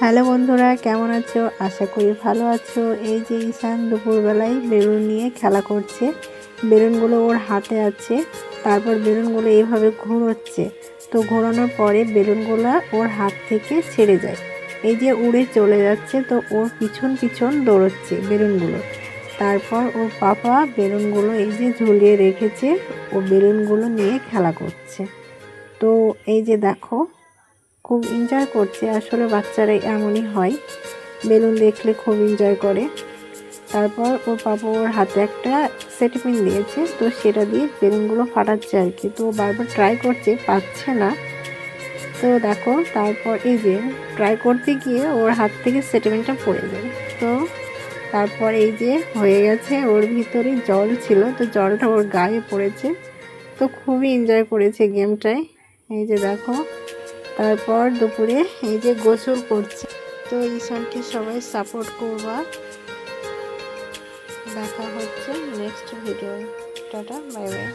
Hello বন্ধুরা, কেমন আছো? আশা করি ভালো আছো। এই যে ঈশান দুপুরবেলায় বেলুন নিয়ে খেলা করছে। বেলুনগুলো ওর হাতে আছে, তারপর বেলুনগুলো এইভাবে ঘুরোচ্ছে। তো ঘোরানোর পরে বেলুনগুলো ওর হাত থেকে ছেড়ে যায়, এই যে উড়ে চলে যাচ্ছে। তো ওর পিছন পিছন দৌড়চ্ছে বেলুনগুলো। তারপর ওর পাপা বেলুনগুলো এই যে ঝুলিয়ে রেখেছে, ও বেলুনগুলো নিয়ে খেলা করছে। তো এই যে দেখো, খুব এনজয় করছে। আসলে বাচ্চারা এমনই হয়, বেলুন দেখলে খুব এনজয় করে। তারপর ওর পাপা ওর হাতে একটা সেটি পিন দিয়েছে, তো সেটা দিয়ে বেলুনগুলো ফাটাচ্ছে আর কি। তো বারবার ট্রাই করছে, পাচ্ছে না। তো দেখো, তারপর এই যে ট্রাই করতে গিয়ে ওর হাত থেকে সেটি পিনটা পড়ে যায়। তো তারপর এই যে হয়ে গেছে, ওর ভিতরে জল ছিল, তো জলটা ওর গায়ে পড়েছে। তো খুবই এনজয় করেছে গেমটায়। এই যে দেখো, তারপর দুপুরে এই যে গোসল করছে। তো ঈশানকে সবাই সাপোর্ট করবা। দেখা হচ্ছে next video. Tata, bye bye.